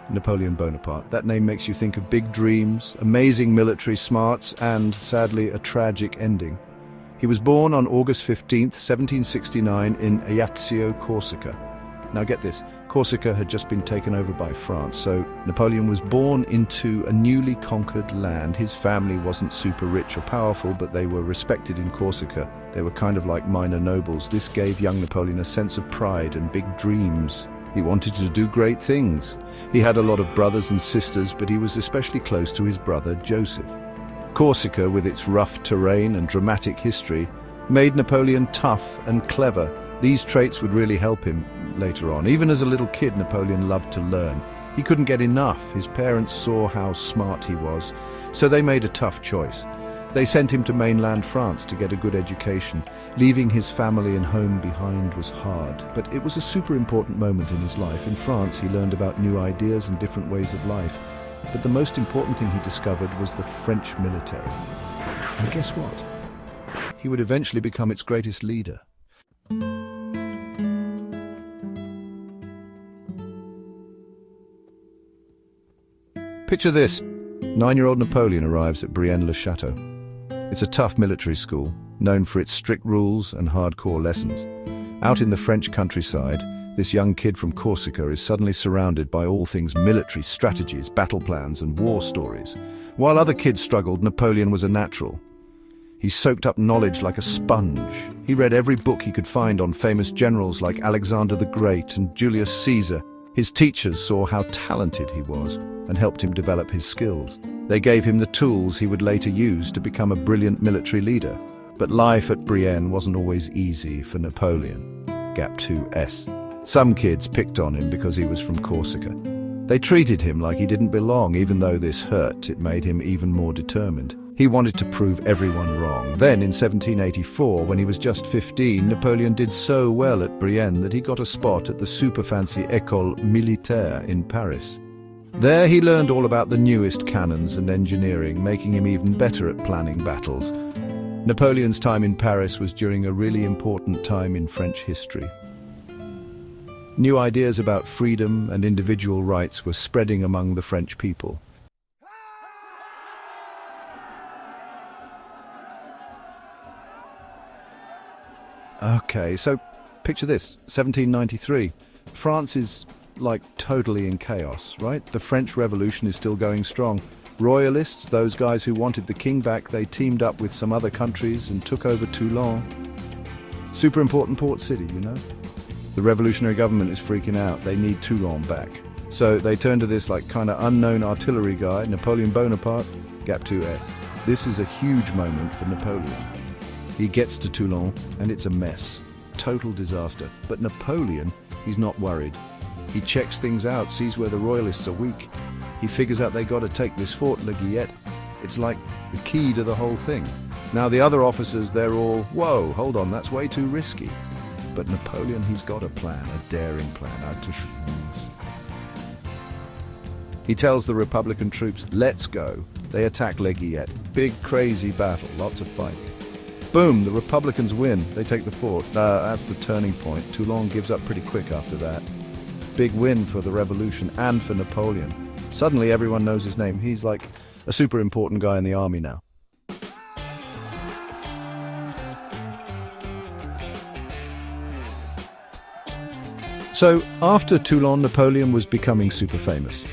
Napoleon Bonaparte. That name makes you think of big dreams, amazing military smarts, and, sadly, a tragic ending. He was born on August 15th, 1769 in Ajaccio, Corsica. Now get this, Corsica had just been taken over by France, so Napoleon was born into a newly conquered land. His family wasn't super rich or powerful, but they were respected in Corsica. They were kind of like minor nobles. This gave young Napoleon a sense of pride and big dreams. He wanted to do great things. He had a lot of brothers and sisters, but he was especially close to his brother Joseph. Corsica, with its rough terrain and dramatic history, made Napoleon tough and clever. These traits would really help him later on. Even as a little kid, Napoleon loved to learn. He couldn't get enough. His parents saw how smart he was, so they made a tough choice. They sent him to mainland France to get a good education. Leaving his family and home behind was hard, but it was a super important moment in his life. In France, he learned about new ideas and different ways of life. But the most important thing he discovered was the French military. And guess what? He would eventually become its greatest leader. Picture this. 9-year-old Napoleon arrives at Brienne-le-Château. It's a tough military school, known for its strict rules and hardcore lessons. Out in the French countryside, this young kid from Corsica is suddenly surrounded by all things military strategies, battle plans, and war stories. While other kids struggled, Napoleon was a natural. He soaked up knowledge like a sponge. He read every book he could find on famous generals like Alexander the Great and Julius Caesar. His teachers saw how talented he was and helped him develop his skills. They gave him the tools he would later use to become a brilliant military leader. But life at Brienne wasn't always easy for Napoleon. Gap 2S. Some kids picked on him because he was from Corsica. They treated him like he didn't belong. Even though this hurt, it made him even more determined. He wanted to prove everyone wrong. Then, in 1784, when he was just 15, Napoleon did so well at Brienne that he got a spot at the super-fancy École Militaire in Paris. There he learned all about the newest cannons and engineering, making him even better at planning battles. Napoleon's time in Paris was during a really important time in French history. New ideas about freedom and individual rights were spreading among the French people. Okay, so picture this, 1793. France is like totally in chaos, right? The French Revolution is still going strong. Royalists, those guys who wanted the king back, they teamed up with some other countries and took over Toulon. Super important port city, you know? The revolutionary government is freaking out. They need Toulon back. So they turn to this like kind of unknown artillery guy, Napoleon Bonaparte, Gap 2S. This is a huge moment for Napoleon. He gets to Toulon and it's a mess. Total disaster. But Napoleon, he's not worried. He checks things out, sees where the royalists are weak. He figures out they got to take this fort, Le Guillet. It's like the key to the whole thing. Now the other officers, they're all, whoa, hold on, that's way too risky. But Napoleon, he's got a plan, a daring plan. He tells the Republican troops, let's go. They attack Le Guillet. Big, crazy battle, lots of fighting. Boom, the Republicans win. They take the fort. That's the turning point. Toulon gives up pretty quick after that. Big win for the revolution and for Napoleon. Suddenly everyone knows his name. He's like a super important guy in the army now. So after Toulon, Napoleon was becoming super famous.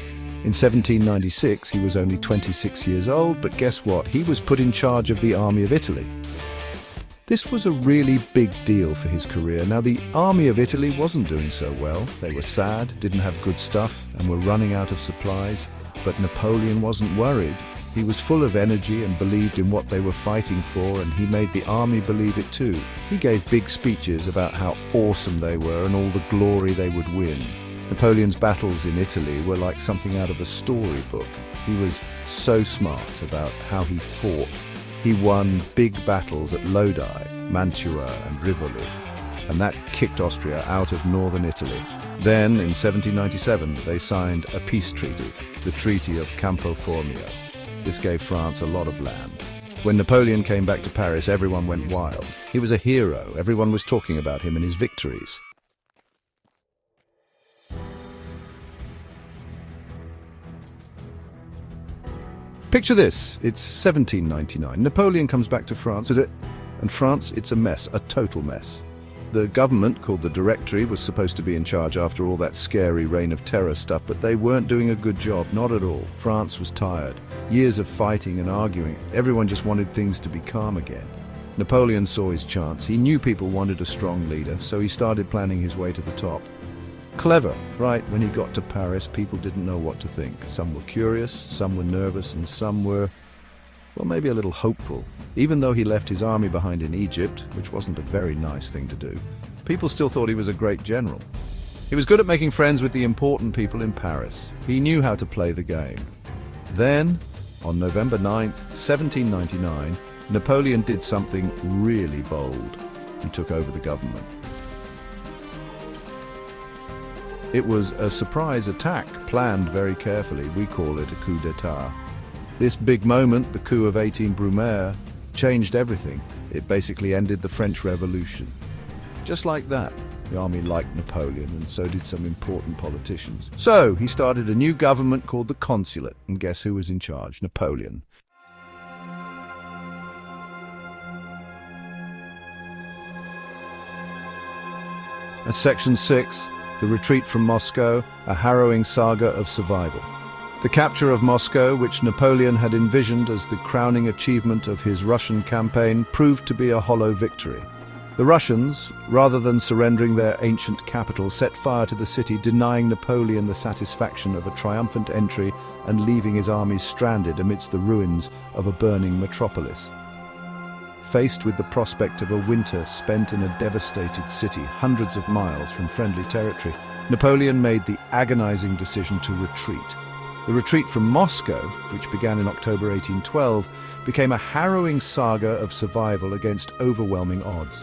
In 1796, he was only 26 years old, but guess what? He was put in charge of the army of Italy. This was a really big deal for his career. Now, the army of Italy wasn't doing so well. They were sad, didn't have good stuff, and were running out of supplies. But Napoleon wasn't worried. He was full of energy and believed in what they were fighting for, and he made the army believe it too. He gave big speeches about how awesome they were and all the glory they would win. Napoleon's battles in Italy were like something out of a storybook. He was so smart about how he fought. He won big battles at Lodi, Mantua and Rivoli, and that kicked Austria out of northern Italy. Then, in 1797, they signed a peace treaty, the Treaty of Campo Formio. This gave France a lot of land. When Napoleon came back to Paris, everyone went wild. He was a hero. Everyone was talking about him and his victories. Picture this, it's 1799. Napoleon comes back to France, and France, it's a mess, a total mess. The government, called the Directory, was supposed to be in charge after all that scary reign of terror stuff, but they weren't doing a good job, not at all. France was tired. Years of fighting and arguing. Everyone just wanted things to be calm again. Napoleon saw his chance. He knew people wanted a strong leader, so he started planning his way to the top. Clever, right? When he got to Paris, people didn't know what to think. Some were curious, some were nervous, and some were, well, maybe a little hopeful. Even though he left his army behind in Egypt, which wasn't a very nice thing to do, people still thought he was a great general. He was good at making friends with the important people in Paris. He knew how to play the game. Then, on November 9th, 1799, Napoleon did something really bold. He took over the government. It was a surprise attack, planned very carefully. We call it a coup d'etat. This big moment, the coup of 18 Brumaire, changed everything. It basically ended the French Revolution. Just like that, the army liked Napoleon, and so did some important politicians. So he started a new government called the Consulate, and guess who was in charge? Napoleon. As Section 6, the retreat from Moscow, a harrowing saga of survival. The capture of Moscow, which Napoleon had envisioned as the crowning achievement of his Russian campaign, proved to be a hollow victory. The Russians, rather than surrendering their ancient capital, set fire to the city, denying Napoleon the satisfaction of a triumphant entry and leaving his armies stranded amidst the ruins of a burning metropolis. Faced with the prospect of a winter spent in a devastated city hundreds of miles from friendly territory, Napoleon made the agonizing decision to retreat. The retreat from Moscow, which began in October 1812, became a harrowing saga of survival against overwhelming odds.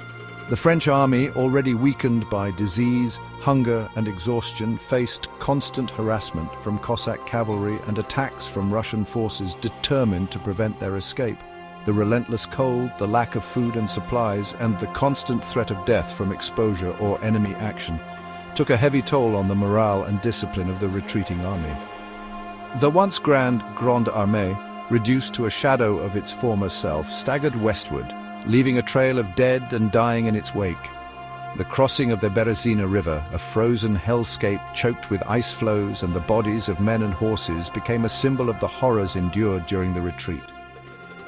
The French army, already weakened by disease, hunger, and exhaustion, faced constant harassment from Cossack cavalry and attacks from Russian forces determined to prevent their escape. The relentless cold, the lack of food and supplies, and the constant threat of death from exposure or enemy action took a heavy toll on the morale and discipline of the retreating army. The once grand Grande Armée, reduced to a shadow of its former self, staggered westward, leaving a trail of dead and dying in its wake. The crossing of the Berezina River, a frozen hellscape choked with ice floes and the bodies of men and horses, became a symbol of the horrors endured during the retreat.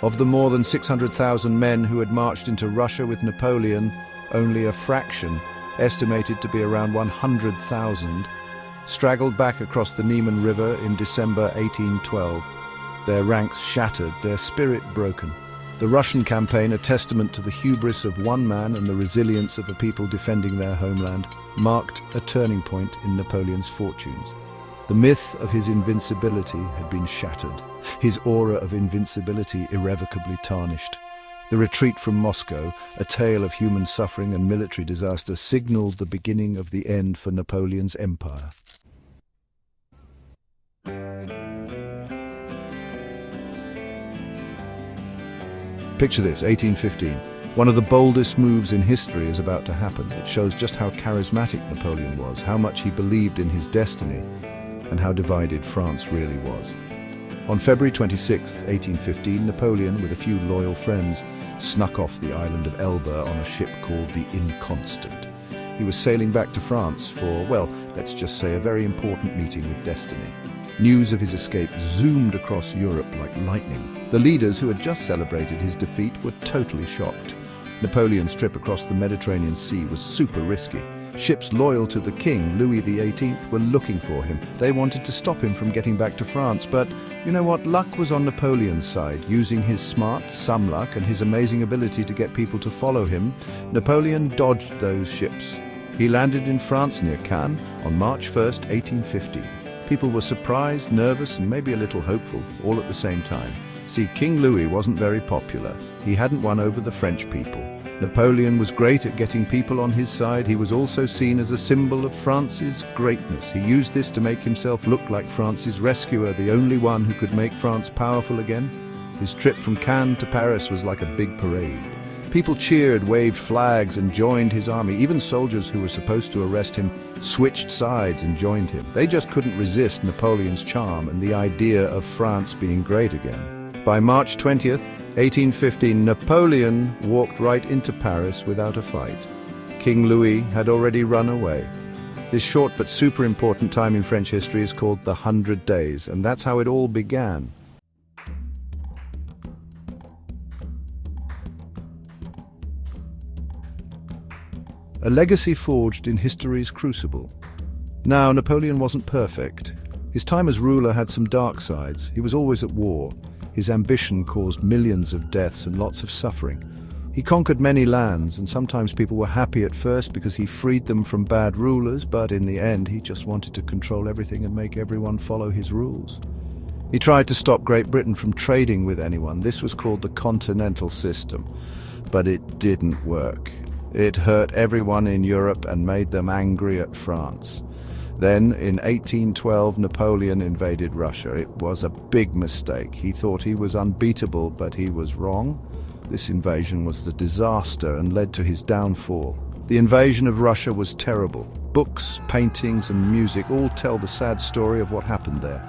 Of the more than 600,000 men who had marched into Russia with Napoleon, only a fraction, estimated to be around 100,000, straggled back across the Niemen River in December 1812, their ranks shattered, their spirit broken. The Russian campaign, a testament to the hubris of one man and the resilience of a people defending their homeland, marked a turning point in Napoleon's fortunes. The myth of his invincibility had been shattered, his aura of invincibility irrevocably tarnished. The retreat from Moscow, a tale of human suffering and military disaster, signaled the beginning of the end for Napoleon's empire. Picture this, 1815. One of the boldest moves in history is about to happen. It shows just how charismatic Napoleon was, how much he believed in his destiny, and how divided France really was. On February 26, 1815, Napoleon, with a few loyal friends, snuck off the island of Elba on a ship called the Inconstant. He was sailing back to France for, well, let's just say a very important meeting with destiny. News of his escape zoomed across Europe like lightning. The leaders who had just celebrated his defeat were totally shocked. Napoleon's trip across the Mediterranean Sea was super risky. Ships loyal to the king, Louis XVIII, were looking for him. They wanted to stop him from getting back to France, but you know what? Luck was on Napoleon's side. Using his smart, some luck, and his amazing ability to get people to follow him, Napoleon dodged those ships. He landed in France near Cannes on March 1st, 1815. People were surprised, nervous, and maybe a little hopeful, all at the same time. See, King Louis wasn't very popular. He hadn't won over the French people. Napoleon was great at getting people on his side. He was also seen as a symbol of France's greatness. He used this to make himself look like France's rescuer, the only one who could make France powerful again. His trip from Cannes to Paris was like a big parade. People cheered, waved flags, and joined his army. Even soldiers who were supposed to arrest him switched sides and joined him. They just couldn't resist Napoleon's charm and the idea of France being great again. By March 20th, 1815, Napoleon walked right into Paris without a fight. King Louis had already run away. This short but super important time in French history is called the 100 Days, and that's how it all began. A legacy forged in history's crucible. Now, Napoleon wasn't perfect. His time as ruler had some dark sides. He was always at war. His ambition caused millions of deaths and lots of suffering. He conquered many lands, and sometimes people were happy at first because he freed them from bad rulers, but in the end he just wanted to control everything and make everyone follow his rules. He tried to stop Great Britain from trading with anyone. This was called the Continental System, but it didn't work. It hurt everyone in Europe and made them angry at France. Then, in 1812, Napoleon invaded Russia. It was a big mistake. He thought he was unbeatable, but he was wrong. This invasion was the disaster and led to his downfall. The invasion of Russia was terrible. Books, paintings, and music all tell the sad story of what happened there.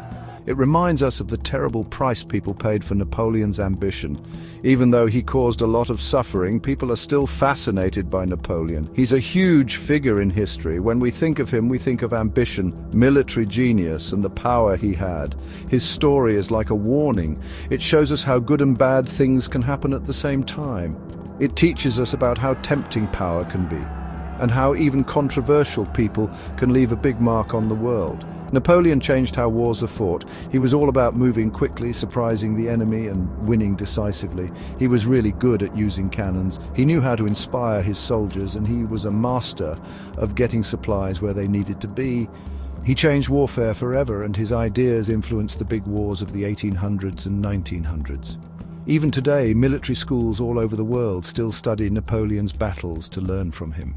It reminds us of the terrible price people paid for Napoleon's ambition. Even though he caused a lot of suffering, people are still fascinated by Napoleon. He's a huge figure in history. When we think of him, we think of ambition, military genius, and the power he had. His story is like a warning. It shows us how good and bad things can happen at the same time. It teaches us about how tempting power can be, and how even controversial people can leave a big mark on the world. Napoleon changed how wars are fought. He was all about moving quickly, surprising the enemy, and winning decisively. He was really good at using cannons. He knew how to inspire his soldiers, and he was a master of getting supplies where they needed to be. He changed warfare forever, and his ideas influenced the big wars of the 1800s and 1900s. Even today, military schools all over the world still study Napoleon's battles to learn from him.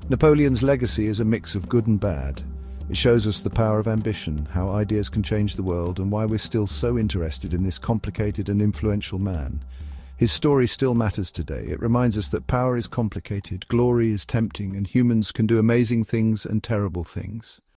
Napoleon's legacy is a mix of good and bad. It shows us the power of ambition, how ideas can change the world, and why we're still so interested in this complicated and influential man. His story still matters today. It reminds us that power is complicated, glory is tempting, and humans can do amazing things and terrible things.